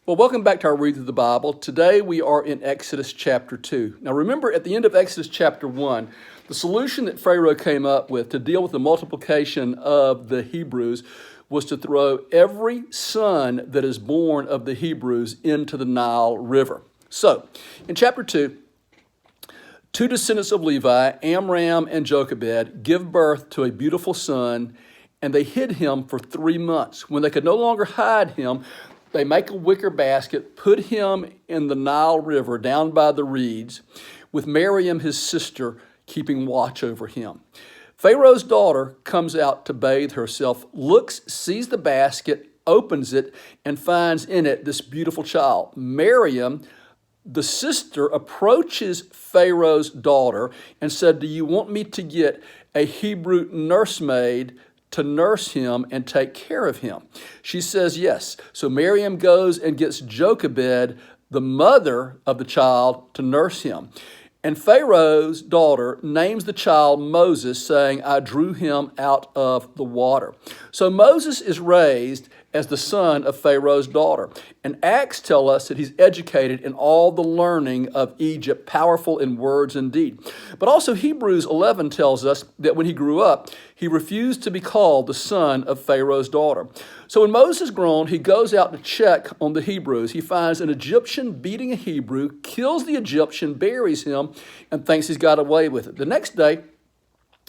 Well, welcome back to our read through the Bible. Today we are in Exodus chapter 2. Now remember, at the end of Exodus chapter 1, the solution that Pharaoh came up with to deal with the multiplication of the Hebrews was to throw every son that is born of the Hebrews into the Nile River. So, in chapter 2, two descendants of Levi, Amram and Jochebed, give birth to a beautiful son, and they hid him for 3 months. When they could no longer hide him, they make a wicker basket, put him in the Nile River down by the reeds, with Miriam, his sister, keeping watch over him. Pharaoh's daughter comes out to bathe herself, looks, sees the basket, opens it, and finds in it this beautiful child. Miriam, the sister, approaches Pharaoh's daughter and said, "Do you want me to get a Hebrew nursemaid to nurse him and take care of him?" She says yes. So Miriam goes and gets Jochebed, the mother of the child, to nurse him. And Pharaoh's daughter names the child Moses, saying, "I drew him out of the water." So Moses is raised as the son of Pharaoh's daughter. And Acts tell us that he's educated in all the learning of Egypt, powerful in words and deed. But also Hebrews 11 tells us that when he grew up, he refused to be called the son of Pharaoh's daughter. So when Moses is grown, he goes out to check on the Hebrews. He finds an Egyptian beating a Hebrew, kills the Egyptian, buries him, and thinks he's got away with it. The next day,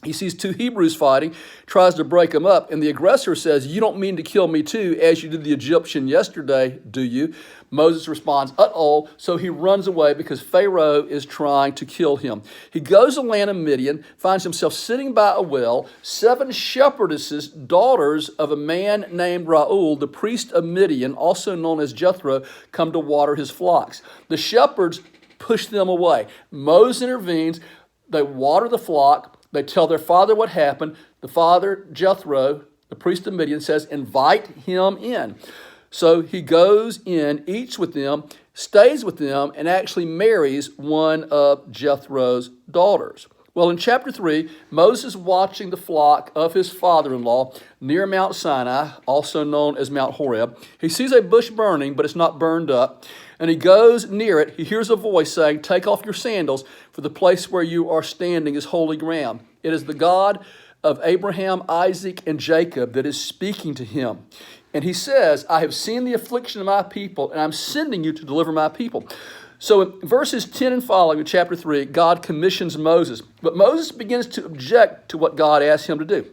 he sees two Hebrews fighting, tries to break them up, and the aggressor says, "You don't mean to kill me too, as you did the Egyptian yesterday, do you?" Moses responds, "Uh-oh," so he runs away because Pharaoh is trying to kill him. He goes to the land of Midian, finds himself sitting by a well. 7 shepherdesses, daughters of a man named Reuel, the priest of Midian, also known as Jethro, come to water his flocks. The shepherds push them away. Moses intervenes. They water the flock. They tell their father what happened. The father, Jethro, the priest of Midian, says, "Invite him in." So he goes in, eats with them, stays with them, and actually marries one of Jethro's daughters. Well, in chapter 3, Moses is watching the flock of his father-in-law near Mount Sinai, also known as Mount Horeb. He sees a bush burning, but it's not burned up. And he goes near it. He hears a voice saying, "Take off your sandals, for the place where you are standing is holy ground." It is the God of Abraham, Isaac, and Jacob that is speaking to him. And he says, "I have seen the affliction of my people, and I'm sending you to deliver my people." So in verses 10 and following of chapter 3, God commissions Moses. But Moses begins to object to what God asks him to do.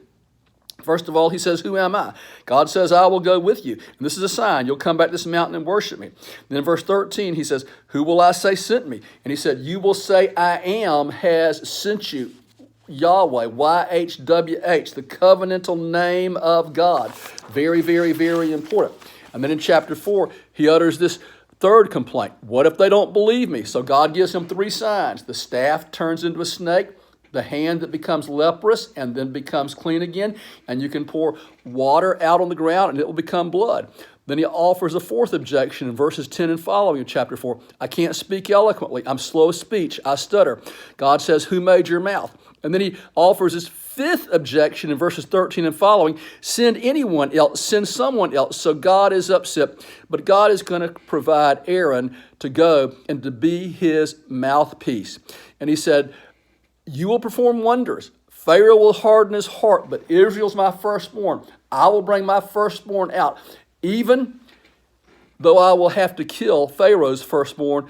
First of all, he says, "Who am I?" God says, "I will go with you. And this is a sign. You'll come back to this mountain and worship me." Then in verse 13, he says, "Who will I say sent me?" And he said, "You will say, 'I am has sent you.'" Yahweh, YHWH, the covenantal name of God. Very, very, very important. And then in chapter 4, he utters this third complaint. What if they don't believe me? So God gives him 3 signs. The staff turns into a snake, the hand that becomes leprous and then becomes clean again, and you can pour water out on the ground and it will become blood. Then he offers a 4th objection in verses 10 and following of chapter 4. "I can't speak eloquently. I'm slow of speech. I stutter." God says, "Who made your mouth?" And then he offers his 5th objection in verses 13 and following. "Send anyone else. Send someone else." So God is upset, but God is going to provide Aaron to go and to be his mouthpiece. And he said, "You will perform wonders. Pharaoh will harden his heart, but Israel's my firstborn. I will bring my firstborn out. Even though I will have to kill Pharaoh's firstborn,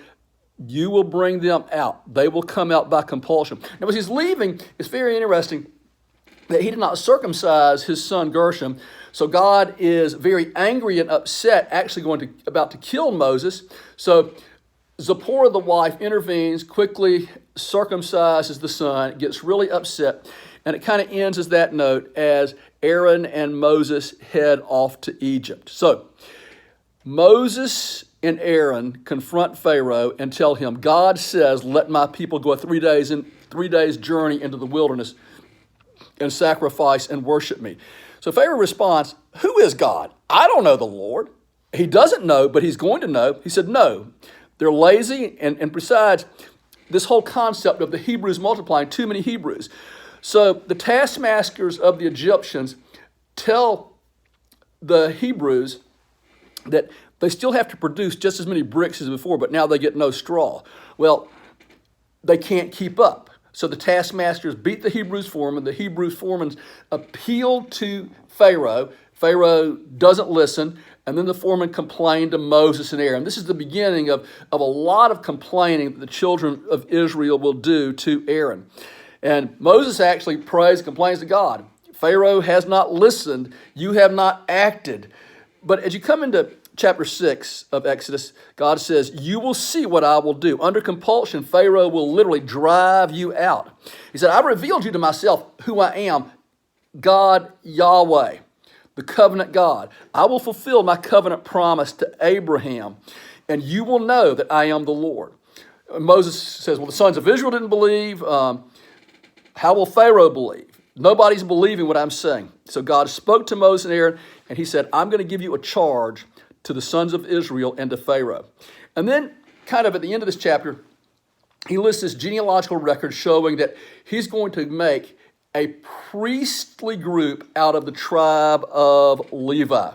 you will bring them out. They will come out by compulsion." Now, as he's leaving, it's very interesting that he did not circumcise his son Gershom. So God is very angry and upset, actually about to kill Moses. So Zipporah, the wife, intervenes, quickly circumcises the son, gets really upset, and it kind of ends as that note as Aaron and Moses head off to Egypt. So Moses and Aaron confront Pharaoh and tell him, "God says, let my people go a 3 days journey into the wilderness and sacrifice and worship me." So Pharaoh responds, "Who is God? I don't know the Lord." He doesn't know, but he's going to know. He said, "No, they're lazy, and besides, this whole concept of the Hebrews multiplying, too many Hebrews." So the taskmasters of the Egyptians tell the Hebrews that they still have to produce just as many bricks as before, but now they get no straw. Well, they can't keep up. So the taskmasters beat the Hebrews foreman. The Hebrews foreman appealed to Pharaoh. Pharaoh doesn't listen. And then the foreman complained to Moses and Aaron. This is the beginning of a lot of complaining that the children of Israel will do to Aaron. And Moses actually prays and complains to God. Pharaoh has not listened. You have not acted. But as you come into chapter 6 of Exodus, God says, you will see what I will do. Under compulsion, Pharaoh will literally drive you out. He said, I revealed you to myself who I am, God Yahweh, the covenant God. I will fulfill my covenant promise to Abraham, and you will know that I am the Lord. Moses says, well, the sons of Israel didn't believe. How will Pharaoh believe? Nobody's believing what I'm saying. So God spoke to Moses and Aaron, and he said, I'm going to give you a charge to the sons of Israel and to Pharaoh. And then kind of at the end of this chapter, he lists this genealogical record showing that he's going to make a priestly group out of the tribe of Levi.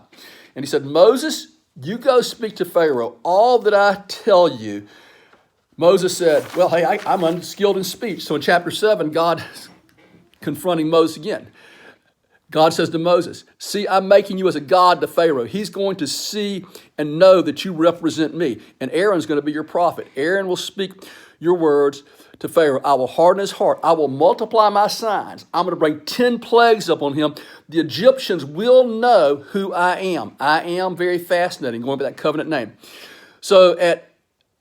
And he said, Moses, you go speak to Pharaoh. All that I tell you. Moses said, well, hey, I'm unskilled in speech. So in chapter 7, God is confronting Moses again. God says to Moses, see, I'm making you as a god to Pharaoh. He's going to see and know that you represent me. And Aaron's going to be your prophet. Aaron will speak your words to Pharaoh. I will harden his heart. I will multiply my signs. I'm going to bring 10 plagues upon him. The Egyptians will know who I am. I am very fascinating, going by that covenant name. So at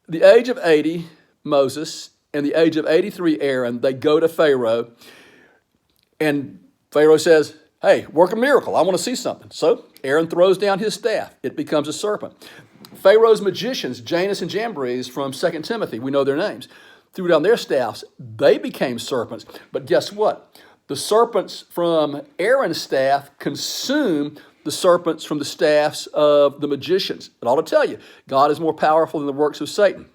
the age of 80, Moses, and the age of 83, Aaron, they go to Pharaoh. And Pharaoh says, hey, work a miracle. I want to see something. So Aaron throws down his staff. It becomes a serpent. Pharaoh's magicians, Janus and Jambres from 2 Timothy, we know their names, threw down their staffs. They became serpents. But guess what? The serpents from Aaron's staff consumed the serpents from the staffs of the magicians. It ought to tell you, God is more powerful than the works of Satan.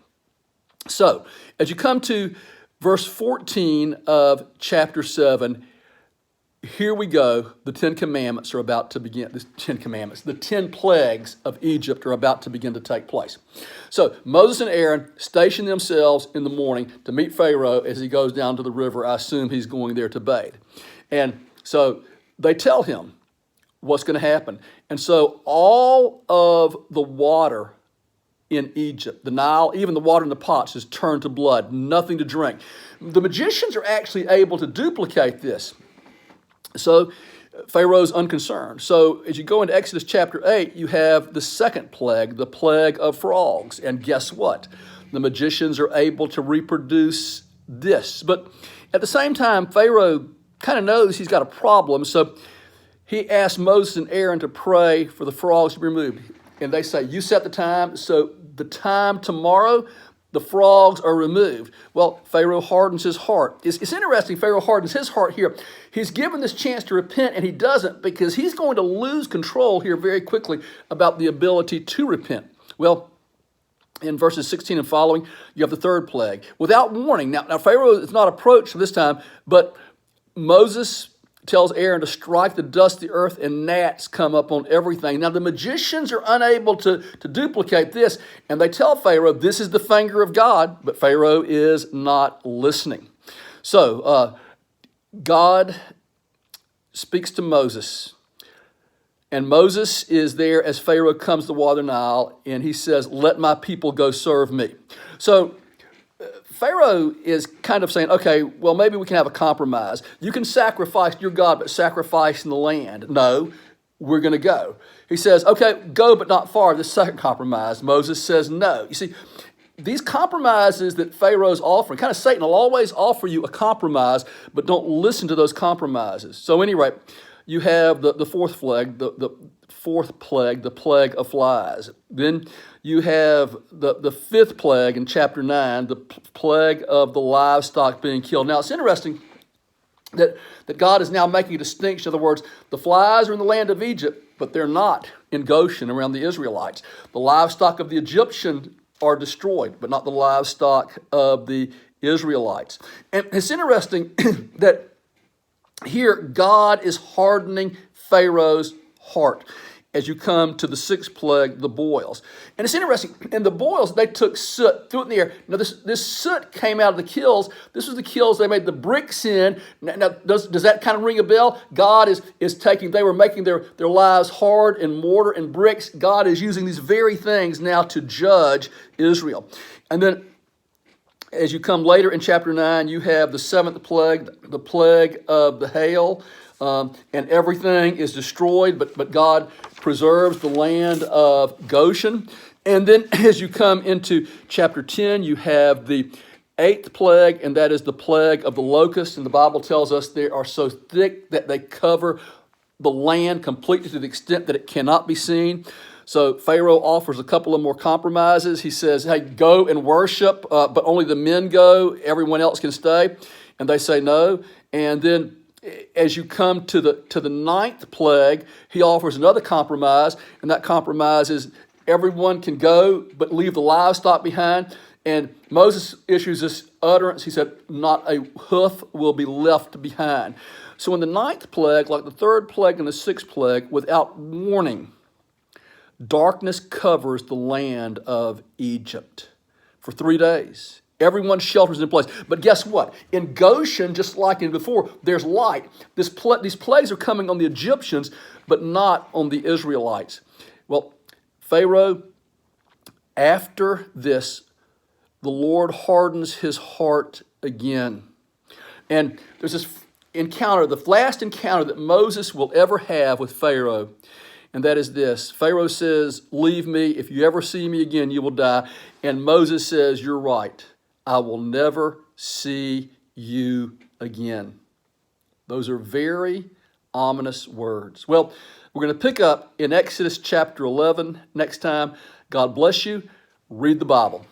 So as you come to verse 14 of chapter 7, here we go. The 10 commandments are about to begin. The 10 commandments, the 10 plagues of Egypt are about to begin to take place. So Moses and Aaron station themselves in the morning to meet Pharaoh as he goes down to the river. I assume he's going there to bathe. And so they tell him what's going to happen. And so all of the water in Egypt, the Nile, even the water in the pots is turned to blood, nothing to drink. The magicians are actually able to duplicate this. So Pharaoh's unconcerned. So as you go into Exodus chapter 8, you have the second plague, the plague of frogs. And guess what? The magicians are able to reproduce this. But at the same time, Pharaoh kind of knows he's got a problem. So he asked Moses and Aaron to pray for the frogs to be removed. And they say, you set the time. So the time tomorrow, the frogs are removed. Well, Pharaoh hardens his heart. It's interesting, Pharaoh hardens his heart here. He's given this chance to repent, and he doesn't because he's going to lose control here very quickly about the ability to repent. Well, in verses 16 and following, you have the third plague. Without warning, now Pharaoh is not approached this time, but Moses tells Aaron to strike the dust of the earth, and gnats come up on everything. Now, the magicians are unable to duplicate this, and they tell Pharaoh, this is the finger of God, but Pharaoh is not listening. So, God speaks to Moses, and Moses is there as Pharaoh comes to water the Nile, and he says, let my people go serve me. So, Pharaoh is kind of saying, okay, well, maybe we can have a compromise. You can sacrifice your God, but sacrifice in the land. No, we're going to go. He says, okay, go, but not far. The second compromise. Moses says no. You see, these compromises that Pharaoh's offering, kind of Satan will always offer you a compromise, but don't listen to those compromises. So anyway, you have the fourth plague, the fourth plague, the plague of flies. Then you have the fifth plague in chapter 9, the plague of the livestock being killed. Now, it's interesting that God is now making a distinction. In other words, the flies are in the land of Egypt, but they're not in Goshen around the Israelites. The livestock of the Egyptians are destroyed, but not the livestock of the Israelites. And it's interesting that here God is hardening Pharaoh's heart. as you come to the sixth plague, the boils. And it's interesting, in the boils, they took soot, threw it in the air. Now, this soot came out of the kilns. This was the kilns they made the bricks in. Now does that kind of ring a bell? God is taking, they were making their lives hard in mortar and bricks. God is using these very things now to judge Israel. And then, as you come later in chapter 9, you have the seventh plague, the plague of the hail. And everything is destroyed, but God preserves the land of Goshen. And then as you come into chapter 10, you have the eighth plague, and that is the plague of the locusts. And the Bible tells us they are so thick that they cover the land completely to the extent that it cannot be seen. So Pharaoh offers a couple of more compromises. He says, hey, go and worship, but only the men go. Everyone else can stay. And they say no. And then as you come to the ninth plague, he offers another compromise, and that compromise is everyone can go, but leave the livestock behind. And Moses issues this utterance. He said, not a hoof will be left behind. So in the ninth plague, like the third plague and the sixth plague, without warning, darkness covers the land of Egypt for 3 days. Everyone shelters in place. But guess what? In Goshen, just like in before, there's light. These plagues are coming on the Egyptians, but not on the Israelites. Well, Pharaoh, after this, the Lord hardens his heart again. And there's this encounter, the last encounter that Moses will ever have with Pharaoh. And that is this. Pharaoh says, leave me. If you ever see me again, you will die. And Moses says, you're right. I will never see you again. Those are very ominous words. Well, we're going to pick up in Exodus chapter 11 next time. God bless you. Read the Bible.